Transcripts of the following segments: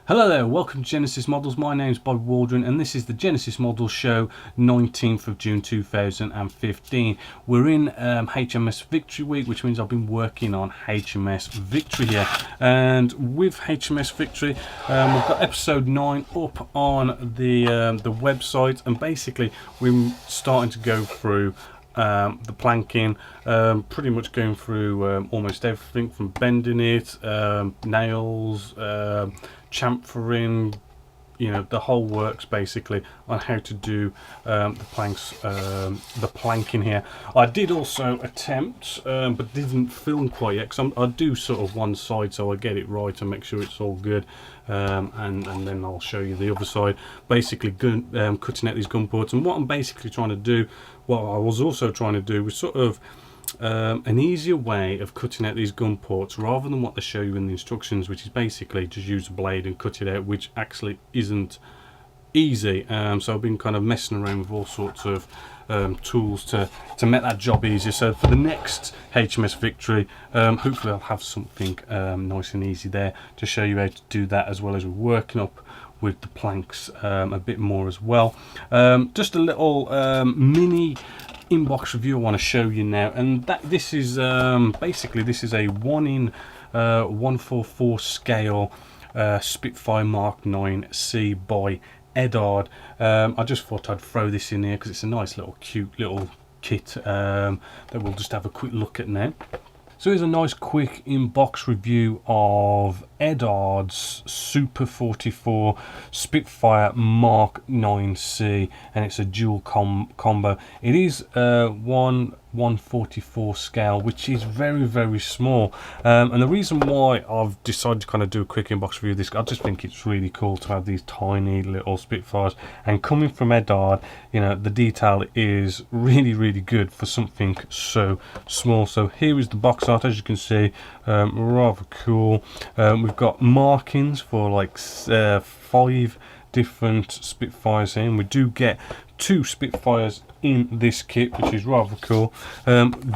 Hello there, welcome to Genesis Models. My name's Bob Waldron and this is the Genesis Models show, 19th of June 2015. We're in HMS Victory Week, which means I've been working on HMS Victory here. And with HMS Victory, we've got episode 9 up on the website, and basically we're starting to go through the planking, pretty much going through almost everything from bending it, nails, chamfering, you know, the whole works basically on how to do the planking here. I did also attempt, but didn't film quite yet, because I do sort of one side so I get it right and make sure it's all good, and then I'll show you the other side, basically cutting out these gun ports. And what I'm basically trying to do, what I was also trying to do was sort of an easier way of cutting out these gun ports rather than what they show you in the instructions, which is basically just use a blade and cut it out, which actually isn't easy. So I've been kind of messing around with all sorts of tools to make that job easier. So for the next HMS Victory, hopefully I'll have something nice and easy there to show you how to do that, as well as we're working up with the planks a bit more as well. Just a little mini inbox review I want to show you now, and this is basically this is a 1 in 144 scale Spitfire Mark 9C by Edard. I just thought I'd throw this in here because it's a nice little cute little kit that we'll just have a quick look at now. So here's a nice quick inbox review of Edard's Super 44 Spitfire Mark 9C, and it's a dual combo. It is 1/144 scale, which is very small, and the reason why I've decided to kind of do a quick inbox review of this, I just think it's really cool to have these tiny little Spitfires, and coming from Edard, you know, the detail is really good for something so small. So here is the box art, as you can see, rather cool. We've got markings for like 5 different Spitfires here, and we do get 2 Spitfires in this kit, which is rather cool.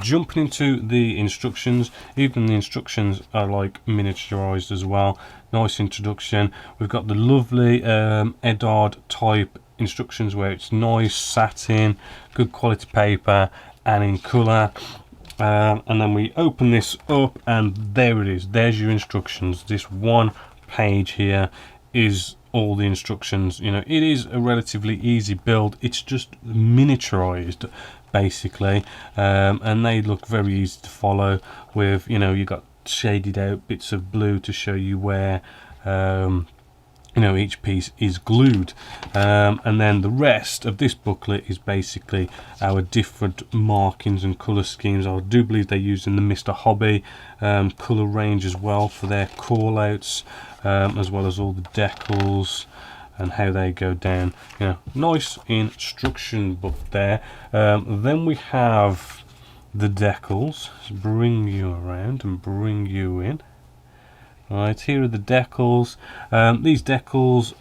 Jumping into the instructions, even the instructions are like miniaturized as well. Nice introduction. We've got the lovely Edard type instructions where it's nice satin, good quality paper, and in colour. And then we open this up, and there it is. There's your instructions. This one page here is all the instructions. You know, it is a relatively easy build. It's just miniaturized basically, and they look very easy to follow with, you know, you got shaded out bits of blue to show you where you know, each piece is glued, and then the rest of this booklet is basically our different markings and colour schemes. I do believe they're using the Mr. Hobby colour range as well for their call outs, as well as all the decals and how they go down. You know, nice instruction book there. Then we have the decals. Let's bring you around and bring you in. Right, here are the decals. These decals,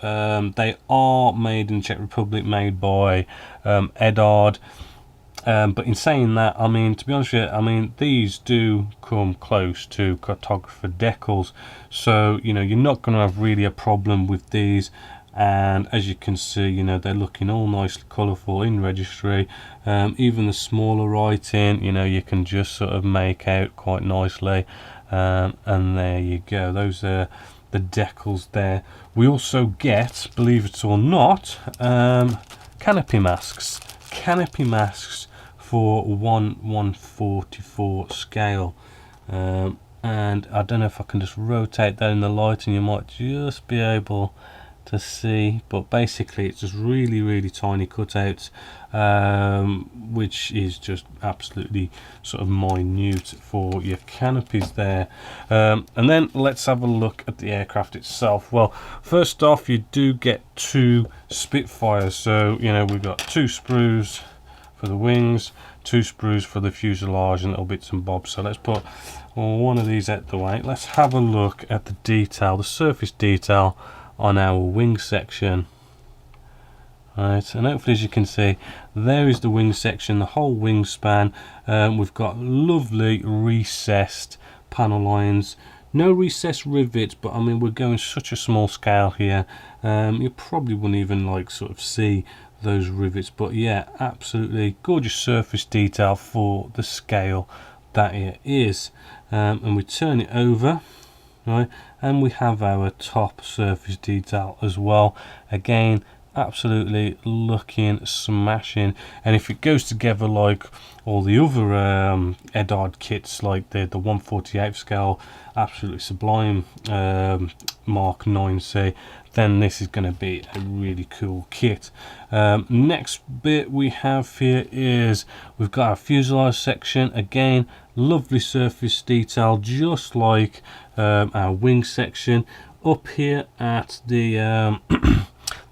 they are made in the Czech Republic, made by Edard. But in saying that, I mean, to be honest with you, I mean, these do come close to cartographer decals. So, you know, you're not going to have really a problem with these. And as you can see, you know, they're looking all nicely colourful in registry. Even the smaller writing, you know, you can just sort of make out quite nicely. And there you go, those are the decals there. We also get, believe it or not, canopy masks for 1/144 scale, and I don't know if I can just rotate that in the light and you might just be able to see, but basically it's just really tiny cutouts, which is just absolutely sort of minute for your canopies there. And then let's have a look at the aircraft itself. Well, first off, you do get 2 Spitfires, so you know, we've got 2 sprues for the wings, 2 sprues for the fuselage, and little bits and bobs. So let's put one of these out the way. Let's have a look at the detail, the surface detail on our wing section. Right, and hopefully, as you can see, there is the wing section, the whole wingspan. We've got lovely recessed panel lines No recessed rivets, but I mean we're going such a small scale here, you probably wouldn't even like sort of see those rivets. But yeah, absolutely gorgeous surface detail for the scale that it is. And we turn it over, right, and we have our top surface detail as well. Again, absolutely looking smashing, and if it goes together like all the other Edard kits, like the 1/48 scale, absolutely sublime Mark 9C, then this is going to be a really cool kit. Next bit we have here is we've got our fuselage section. Again, lovely surface detail, just like our wing section. Up here at the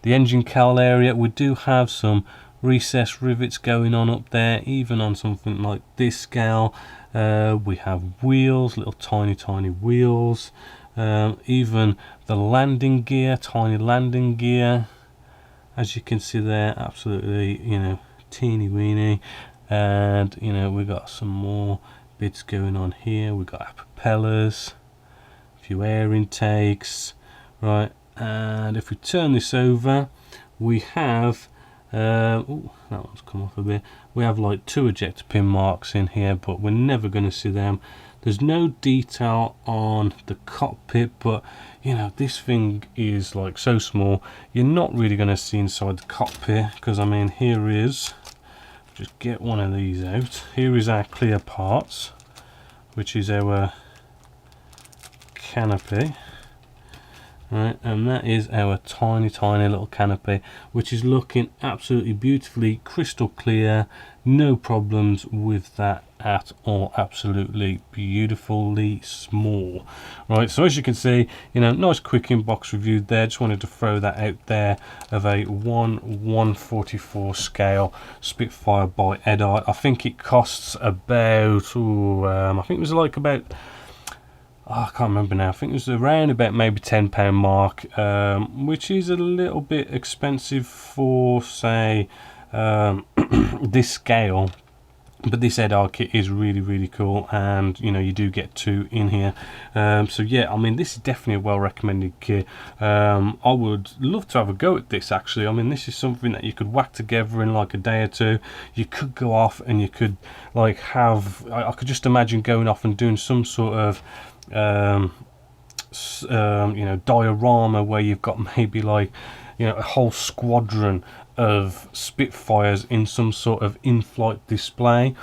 the engine cowl area, we do have some recessed rivets going on up there. Even on something like this scale, we have wheels, little tiny wheels. Even the landing gear, tiny landing gear, as you can see there, absolutely, you know, teeny weeny. And you know, we got some more bits going on here. We got our propellers, a few air intakes, right. And if we turn this over, we have oh, that one's come off a bit. We have like 2 ejector pin marks in here, but we're never going to see them. There's no detail on the cockpit, but you know, this thing is like so small, you're not really going to see inside the cockpit. Because I mean, here is, just get one of these out, here is our clear parts, which is our canopy, right, and that is our tiny little canopy, which is looking absolutely beautifully crystal clear. No problems with that at all, absolutely beautifully small, right. So as you can see, you know, nice quick inbox review there. Just wanted to throw that out there of a 1/144 scale Spitfire by Edard. I think it costs about I think it was like about, I can't remember now, I think it was around about maybe £10 mark, which is a little bit expensive for, say, this scale. But this Edard kit is really cool, and you know, you do get 2 in here. So yeah, I mean, this is definitely a well recommended kit. I would love to have a go at this actually. I mean, this is something that you could whack together in like a day or 2. You could go off and you could like have, I could just imagine going off and doing some sort of you know, diorama where you've got maybe like, you know, a whole squadron of Spitfires in some sort of in-flight display.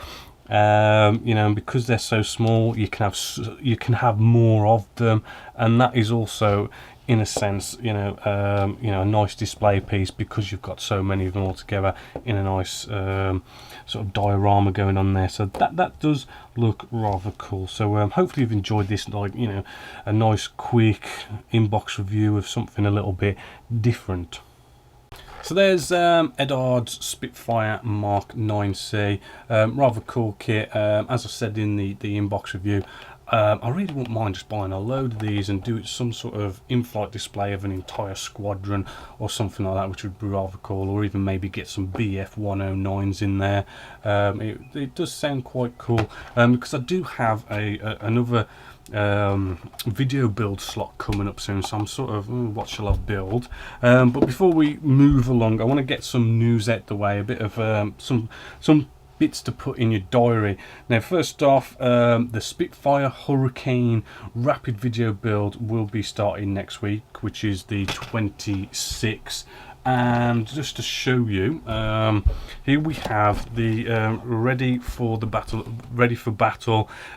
You know, and because they're so small, you can have more of them, and that is also, in a sense, you know, a nice display piece, because you've got so many of them all together in a nice sort of diorama going on there. So that does look rather cool. So hopefully you've enjoyed this, like, you know, a nice quick inbox review of something a little bit different. So there's Edard's Spitfire Mark 9C, rather cool kit. As I said in the inbox review, I really wouldn't mind just buying a load of these and do some sort of in-flight display of an entire squadron or something like that, which would be rather cool. Or even maybe get some BF 109s in there. It does sound quite cool, because I do have another video build slot coming up soon, so I'm sort of, what shall I build? But before we move along, I want to get some news out the way, a bit of some bits to put in your diary. Now, first off, the Spitfire Hurricane rapid video build will be starting next week, which is the 26th. And just to show you, here we have the ready for battle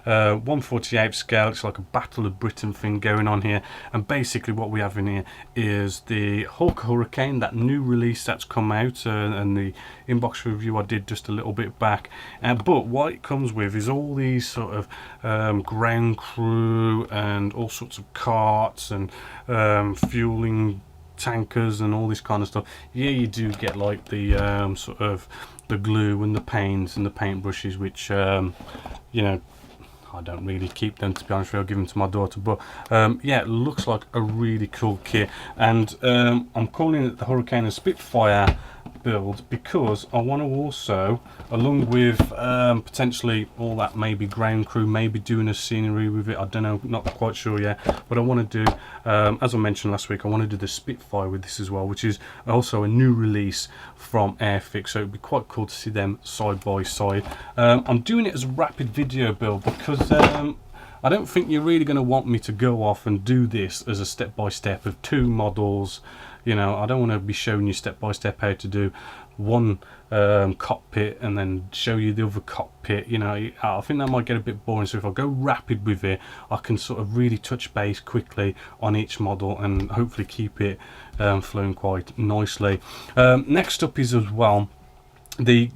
1/48 scale. It's like a Battle of Britain thing going on here, and basically what we have in here is the Hulk Hurricane, that new release that's come out, and the inbox review I did just a little bit back. But what it comes with is all these sort of ground crew and all sorts of carts and fueling tankers and all this kind of stuff. Yeah, you do get like the sort of the glue and the paints and the paintbrushes, which you know, I don't really keep them, to be honest with you. I'll give them to my daughter. But yeah, it looks like a really cool kit, and I'm calling it the Hurricane and Spitfire build because I want to also, along with potentially all that maybe ground crew, maybe doing a scenery with it, I don't know, not quite sure yet, but I want to do, as I mentioned last week, I want to do the Spitfire with this as well, which is also a new release from Airfix, so it'd be quite cool to see them side by side. I'm doing it as a rapid video build because I don't think you're really going to want me to go off and do this as a step-by-step of 2 models. You know, I don't want to be showing you step-by-step how to do one cockpit and then show you the other cockpit. You know, I think that might get a bit boring, so if I go rapid with it, I can sort of really touch base quickly on each model and hopefully keep it flowing quite nicely. Next up is as well, the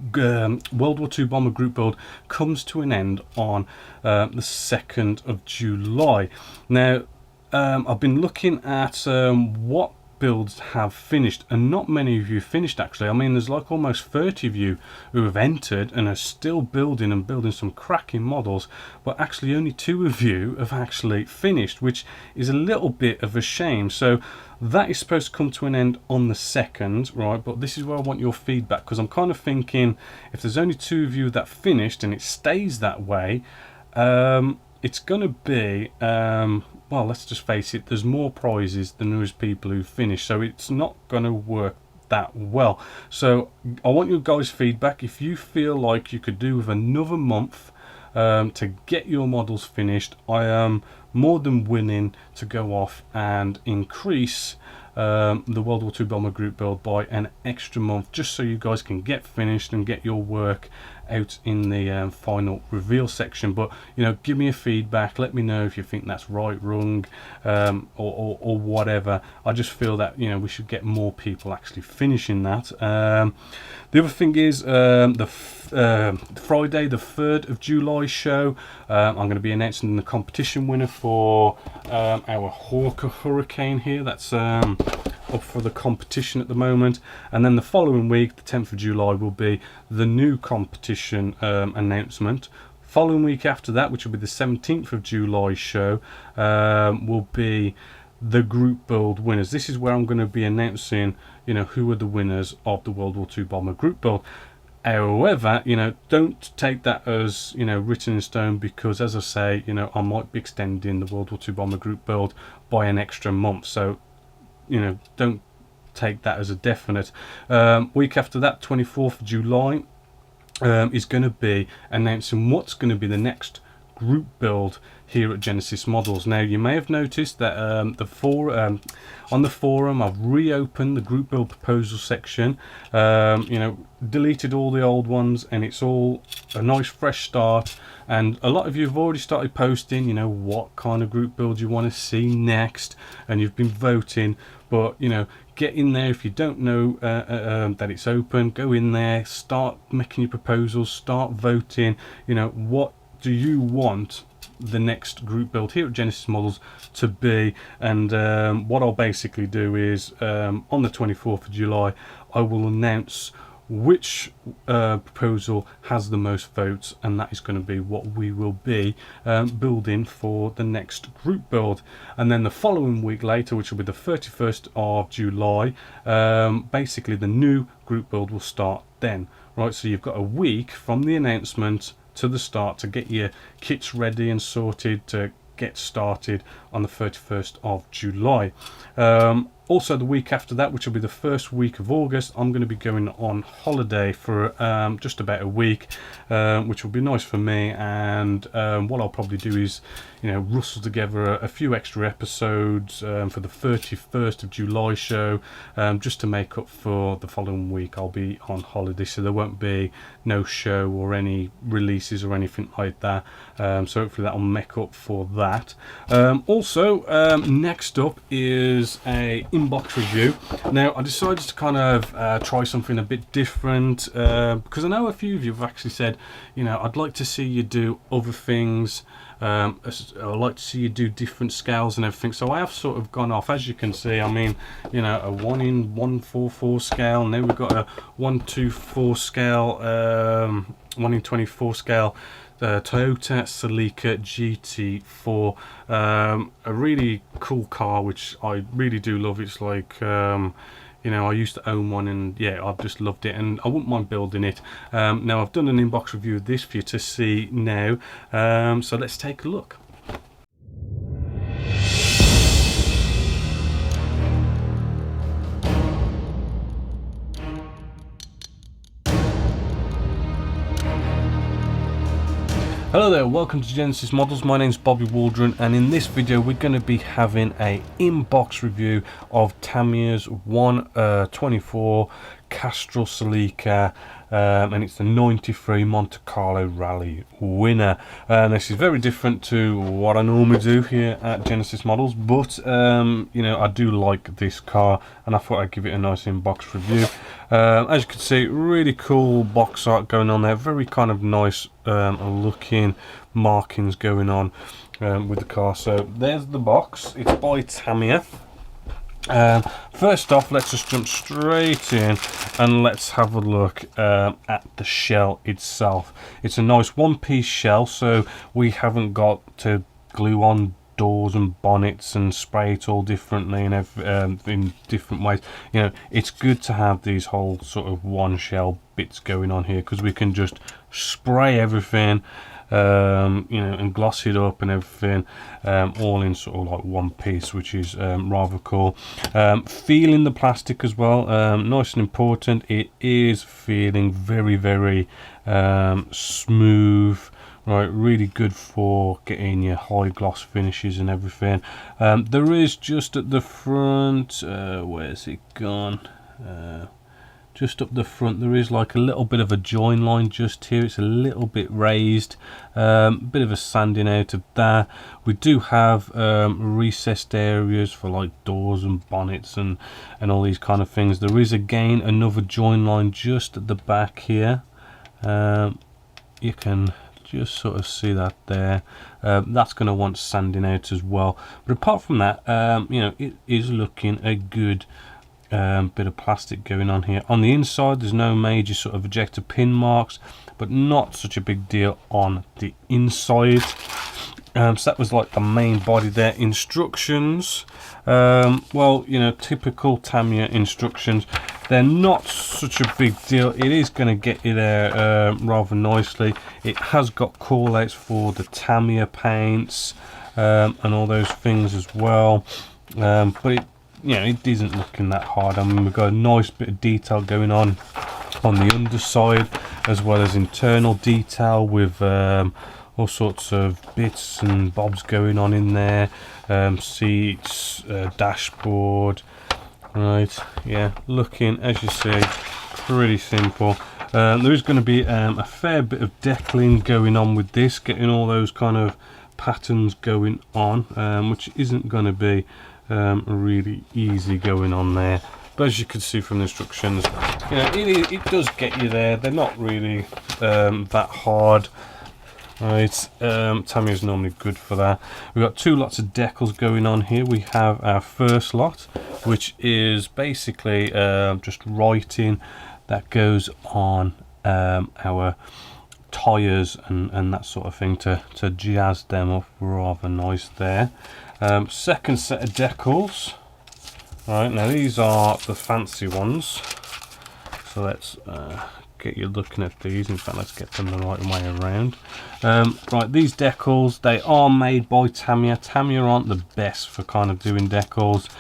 World War II bomber group build comes to an end on the 2nd of July. Now, I've been looking at what builds have finished, and not many of you finished actually. I mean, there's like almost 30 of you who have entered and are still building and building some cracking models, but actually only 2 of you have actually finished, which is a little bit of a shame. So that is supposed to come to an end on the 2nd, right? But this is where I want your feedback, because I'm kind of thinking if there's only 2 of you that finished and it stays that way, it's going to be well, let's just face it, there's more prizes than there is people who finish, so it's not going to work that well. So I want your guys' feedback. If you feel like you could do with another month to get your models finished, I am more than willing to go off and increase the World War II bomber group build by an extra month, just so you guys can get finished and get your work out in the final reveal section. But you know, give me a feedback, let me know if you think that's right, wrong, or whatever. I just feel that, you know, we should get more people actually finishing that. The other thing is the Friday the 3rd of July show, I'm going to be announcing the competition winner for our Hawker Hurricane here. That's up for the competition at the moment, and then the following week, the 10th of July, will be the new competition announcement. Following week after that, which will be the 17th of July show, will be the group build winners. This is where I'm going to be announcing, you know, who are the winners of the World War II bomber group build. However, you know, don't take that as, you know, written in stone, because as I say, you know, I might be extending the World War II bomber group build by an extra month, so you know, don't take that as a definite. Week after that, 24th of July, is going to be announcing what's going to be the next group build here at Genessis-Models. Now, you may have noticed that on the forum I've reopened the group build proposal section. You know, deleted all the old ones, and it's all a nice fresh start. And a lot of you have already started posting, you know, what kind of group build you want to see next, and you've been voting. But you know, get in there. If you don't know that it's open, go in there, start making your proposals, start voting. You know, what do you want the next group build here at Genessis-Models to be? And what I'll basically do is on the 24th of July, I will announce which proposal has the most votes, and that is going to be what we will be building for the next group build. And then the following week later, which will be the 31st of July, basically the new group build will start then, right? So you've got a week from the announcement to the start to get your kits ready and sorted to get started on the 31st of July. Also, the week after that, which will be the first week of August, I'm going to be going on holiday for just about a week, which will be nice for me. And what I'll probably do is, you know, rustle together a few extra episodes for the 31st of July show, just to make up for the following week I'll be on holiday. So there won't be no show or any releases or anything like that. So hopefully that'll make up for that. Also, next up is a inbox review. Now, I decided to kind of try something a bit different, because I know a few of you have actually said, you know, I'd like to see you do other things. I'd like to see you do different scales and everything. So I have sort of gone off, as you can see. I mean, you know, a 1 in 144 scale, and then we've got a 124 scale, 1 in 24 scale. Toyota Celica GT4, a really cool car, which I really do love. It's like, you you know, I used to own one, and yeah, I've just loved it, and I wouldn't mind building it. Now I've done an inbox review of this for you to see now, so let's take a look. Hello there, welcome to Genessis-Models. My name's Bobby Waldron, and in this video we're going to be having a inbox review of Tamiya's 124 Castrol Celica, and it's the 93 Monte Carlo Rally winner. This is very different to what I normally do here at Genessis-Models, but you know, I do like this car, and I thought I'd give it a nice inbox review. As you can see, really cool box art going on there, very kind of nice looking markings going on with the car. So there's the box. It's by Tamiya. First off, let's just jump straight in and let's have a look at the shell itself. It's a nice one-piece shell, so we haven't got to glue on doors and bonnets and spray it all differently and in different ways. You know, it's good to have these whole sort of one shell bits going on here, because we can just spray everything, you know, and gloss it up and everything, all in sort of like one piece, which is rather cool. Feeling the plastic as well, nice and important. It is feeling very, very smooth. Right, really good for getting your high gloss finishes and everything. There is just at the front, where's it gone? Just up the front there is like a little bit of a join line just here. It's a little bit raised, bit of a sanding out of that. We do have recessed areas for like doors and bonnets and all these kind of things. There is again another join line just at the back here. You can just sort of see that there. That's going to want sanding out as well, but apart from that, you know, it is looking a good bit of plastic going on here. On the inside there's no major sort of ejector pin marks, but not such a big deal on the inside. So that was like the main body there. Instructions, well, you know, typical Tamiya instructions. They're not such a big deal. It is going to get you there rather nicely. It has got call outs for the Tamiya paints and all those things as well, but it, you know, it isn't looking that hard. I mean, we've got a nice bit of detail going on the underside, as well as internal detail with all sorts of bits and bobs going on in there. Seats, dashboard. Right, yeah, looking, as you see, pretty simple. There is going to be a fair bit of decaling going on with this, getting all those kind of patterns going on, which isn't going to be really easy going on there. But as you can see from the instructions, you know, it does get you there. They're not really that hard. Right, Tamiya's normally good for that. We've got two lots of decals going on here. We have our first lot, which is basically just writing that goes on our tyres and that sort of thing to jazz them up rather nice there. Second set of decals. Right, now these are the fancy ones, so let's get you looking at these. In fact, let's get them the right way around. Right, these decals, they are made by Tamiya. Tamiya aren't the best for kind of doing decals.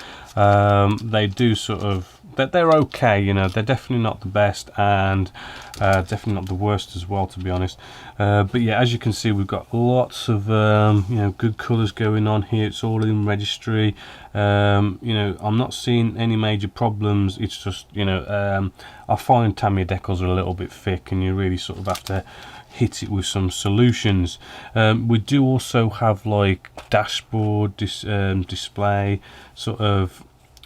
They do sort of, they're okay, you know, they're definitely not the best, and definitely not the worst as well, to be honest. But yeah, as you can see, we've got lots of you know, good colours going on here. It's all in registry. You know, I'm not seeing any major problems. It's just, you know, I find Tamiya decals are a little bit thick, and you really sort of have to hit it with some solutions. We do also have like dashboard display sort of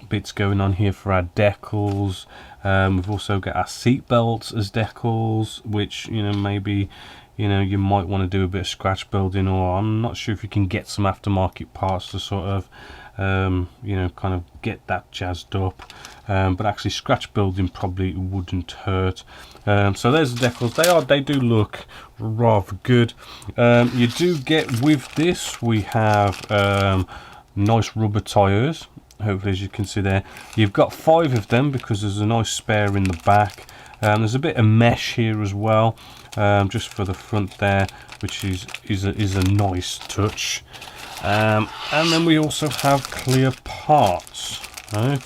bits going on here for our decals. We've also got our seat belts as decals, which, you know, maybe, you know, you might want to do a bit of scratch building, or I'm not sure if you can get some aftermarket parts to sort of you know, kind of get that jazzed up, but actually scratch building probably wouldn't hurt. So there's the decals. They do look rather good. You do get with this, we have nice rubber tires. hopefully, as you can see there, you've got 5 of them because there's a nice spare in the back. There's a bit of mesh here as well, just for the front there, which is a nice touch. And then we also have clear parts, right?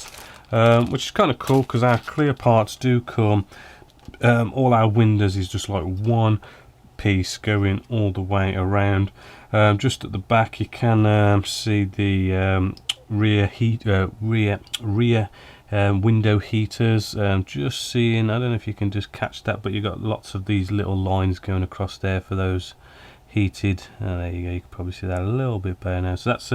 Which is kind of cool because our clear parts do come. All our windows is just like one piece going all the way around. Just at the back, you can see the rear window heaters. Just seeing, I don't know if you can just catch that, but you've got lots of these little lines going across there for those heated. There you go, you can probably see that a little bit better now. So that's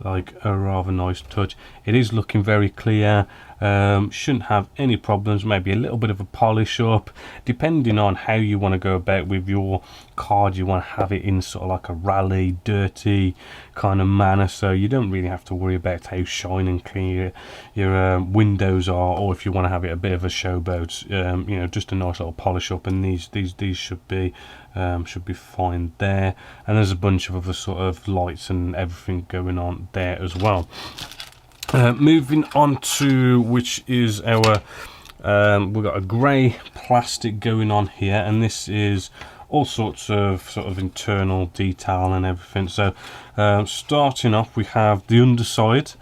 like a rather nice touch. It is looking very clear. Shouldn't have any problems. Maybe a little bit of a polish up, depending on how you want to go about with your card. You want to have it in sort of like a rally, dirty kind of manner, so you don't really have to worry about how shiny and clean your windows are, or if you want to have it a bit of a showboat, you know, just a nice little polish up. And these should be fine there. And there's a bunch of other sort of lights and everything going on there as well. Moving on to, which is our we've got a grey plastic going on here, and this is all sorts of sort of internal detail and everything. So starting off, we have the underside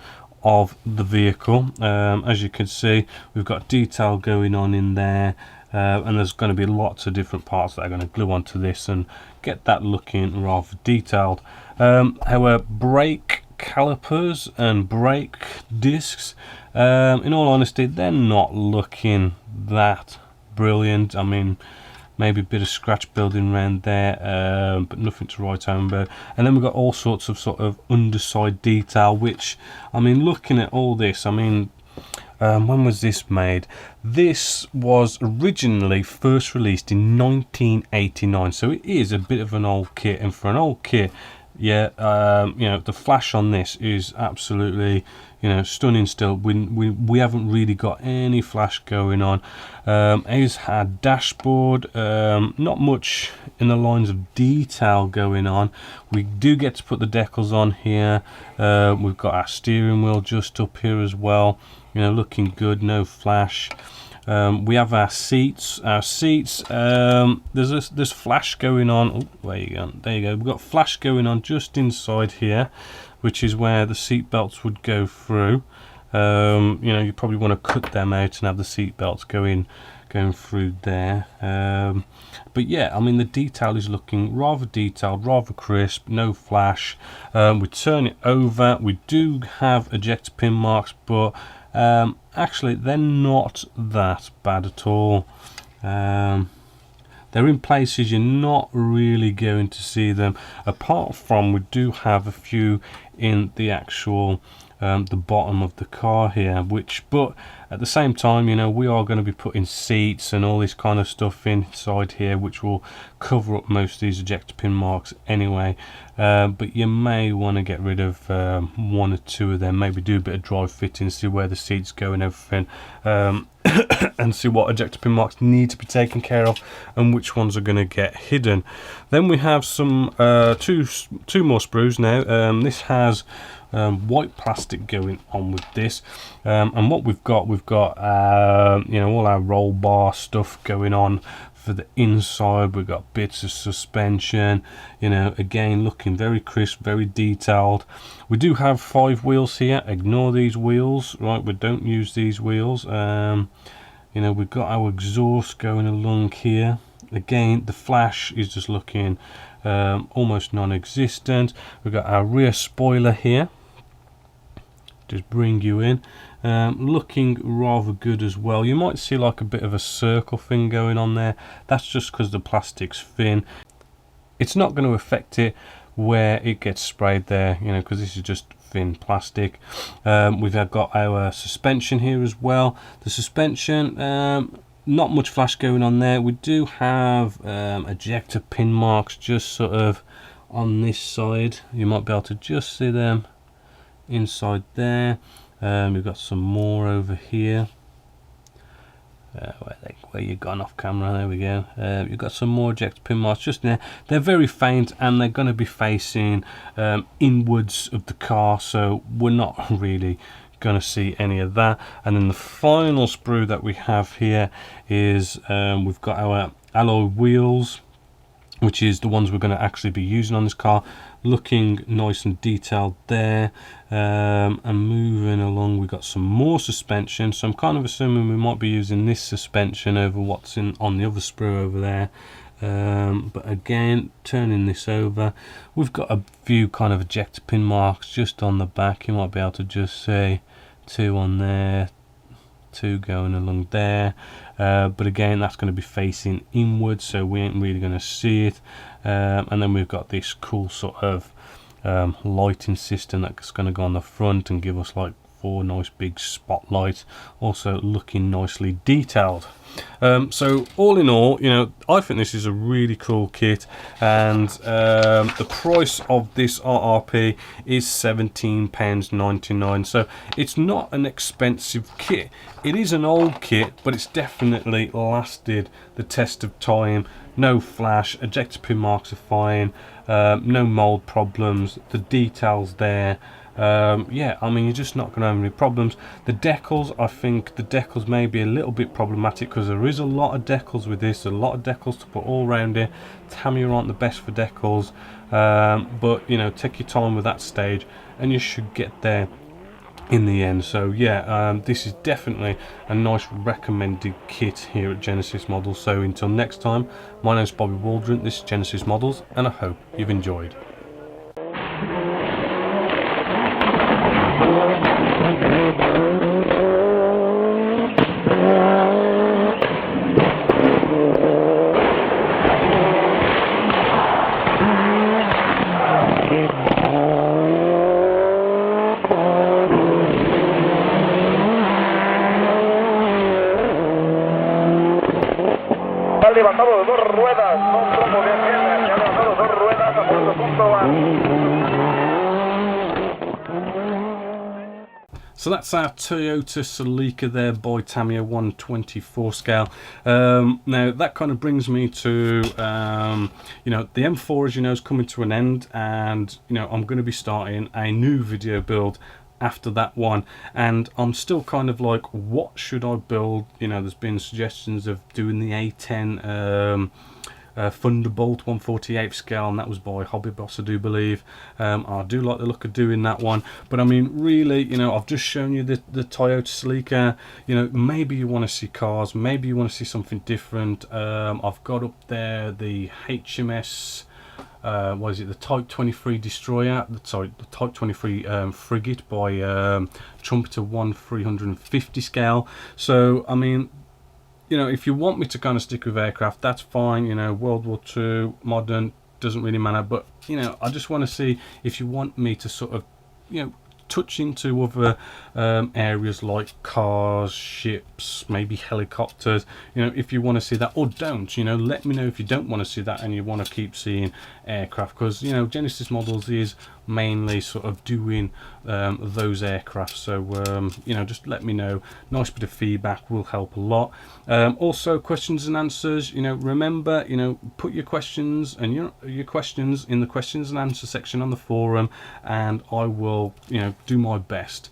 of the vehicle. As you can see, we've got detail going on in there. And there's going to be lots of different parts that are going to glue onto this and get that looking rather detailed. Our brake calipers and brake discs, in all honesty, they're not looking that brilliant. I mean, maybe a bit of scratch building around there, but nothing to write home about. And then we've got all sorts of sort of underside detail, which, I mean, looking at all this, I mean, when was this made? This was originally first released in 1989, so it is a bit of an old kit. And for an old kit, yeah, you know, the flash on this is absolutely, you know, stunning still. We haven't really got any flash going on. It's had dashboard, not much in the lines of detail going on. We do get to put the decals on here. We've got our steering wheel just up here as well, you know, looking good, no flash. We have our seats. There's flash going on. Oh, there you go. We've got flash going on just inside here, which is where the seat belts would go through. You know, you probably want to cut them out and have the seat belts going through there. But yeah, I mean, the detail is looking rather detailed, rather crisp, no flash. We turn it over. We do have ejector pin marks, but actually they're not that bad at all. They're in places you're not really going to see them, apart from we do have a few in the actual the bottom of the car here, but at the same time, you know, we are going to be putting seats and all this kind of stuff inside here, which will cover up most of these ejector pin marks anyway. But you may want to get rid of 1 or 2 of them, maybe do a bit of drive fitting, see where the seats go and everything, and see what ejector pin marks need to be taken care of and which ones are going to get hidden. Then we have some two more sprues now. This has white plastic going on with this, and what we've got you know, all our roll bar stuff going on for the inside. We've got bits of suspension, you know, again looking very crisp, very detailed. We do have 5 wheels here. Ignore these wheels, right? We don't use these wheels. You know, we've got our exhaust going along here. Again, the flash is just looking almost non-existent. We've got our rear spoiler here, just bring you in, looking rather good as well. You might see like a bit of a circle thing going on there. That's just because the plastic's thin. It's not going to affect it where it gets sprayed there, you know, because this is just thin plastic. We've got our suspension here as well. The suspension, not much flash going on there. We do have ejector pin marks just sort of on this side. You might be able to just see them inside there. We've got some more over here. where you gone off camera, there we go. You've got some more ejector pin marks just there. They're very faint, and they're going to be facing inwards of the car, so we're not really going to see any of that. And then the final sprue that we have here is we've got our alloy wheels, which is the ones we're going to actually be using on this car, looking nice and detailed there. And moving along, we've got some more suspension, so I'm kind of assuming we might be using this suspension over what's on the other sprue over there. But again, turning this over, we've got a few kind of ejector pin marks just on the back. You might be able to just see 2 on there, 2 going along there, but again, that's going to be facing inwards, so we ain't really going to see it. And then we've got this cool sort of lighting system that's going to go on the front and give us like 4 nice big spotlights, also looking nicely detailed. So all in all, you know, I think this is a really cool kit, and the price of this RRP is £17.99, so it's not an expensive kit. It is an old kit, but it's definitely lasted the test of time. No flash, ejector pin marks are fine, no mold problems, the details there. Yeah, I mean, you're just not going to have any problems. The decals, I think the decals may be a little bit problematic, because there is a lot of decals with this, a lot of decals to put all around it. Tamiya aren't the best for decals, but you know, take your time with that stage and you should get there in the end. So yeah, this is definitely a nice recommended kit here at Genesis Models. So until next time, my name's Bobby Waldron, this is Genesis Models, and I hope you've enjoyed. Levantado de 2 ruedas, un trompo bien, se ha levantado 2 ruedas a punto va. So that's our Toyota Celica there by Tamiya 1/24 scale. Now that kind of brings me to, you know, the M4, as you know, is coming to an end, and you know, I'm going to be starting a new video build after that one, and I'm still kind of like, what should I build? You know, there's been suggestions of doing the A10 Thunderbolt 1/48 scale, and that was by Hobby Boss, I do believe. I do like the look of doing that one, but I mean, really, you know, I've just shown you the Toyota Celica. You know, maybe you want to see cars, maybe you want to see something different. I've got up there the HMS, what is it, the Type 23 destroyer, the Type 23 frigate by Trumpeter 1/350 scale. So I mean, you know, if you want me to kind of stick with aircraft, that's fine. You know, World War II, modern, doesn't really matter. But you know, I just want to see if you want me to sort of, you know, touch into other areas like cars, ships, maybe helicopters. You know, if you want to see that, or don't, you know, let me know if you don't want to see that and you want to keep seeing aircraft, because you know, Genesis Models is mainly sort of doing those aircraft. So you know, just let me know. Nice bit of feedback will help a lot. Also, questions and answers, you know, remember, you know, put your questions and your questions in the questions and answer section on the forum, and I will, you know, do my best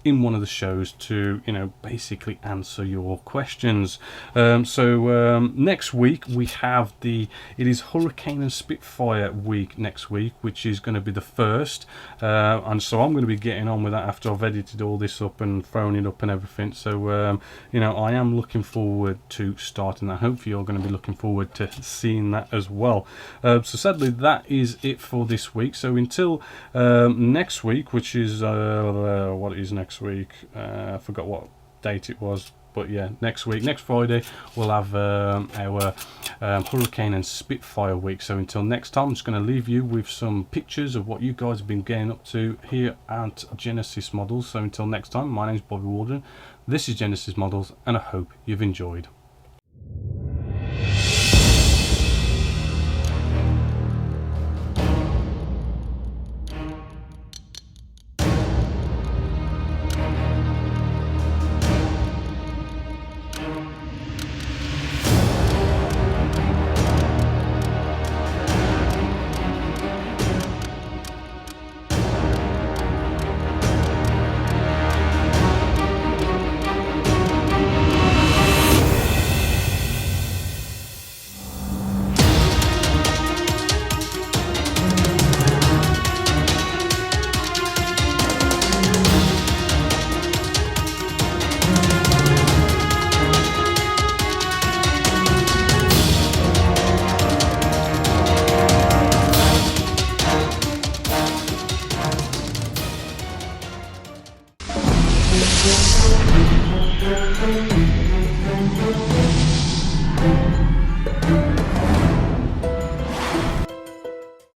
in one of the shows to, you know, basically answer your questions. So next week we have it is Hurricane and Spitfire week next week, which is going to be the first, and so I'm going to be getting on with that after I've edited all this up and thrown it up and everything. So you know, I am looking forward to starting that. Hopefully you're going to be looking forward to seeing that as well. So sadly, that is it for this week. So until next week, which is what is next week? I forgot what date it was, but yeah, next week, next Friday, we'll have our Hurricane and Spitfire week. So until next time, I'm just going to leave you with some pictures of what you guys have been getting up to here at Genesis Models. So until next time, my name's Bobby Waldron, this is Genesis Models, and I hope you've enjoyed.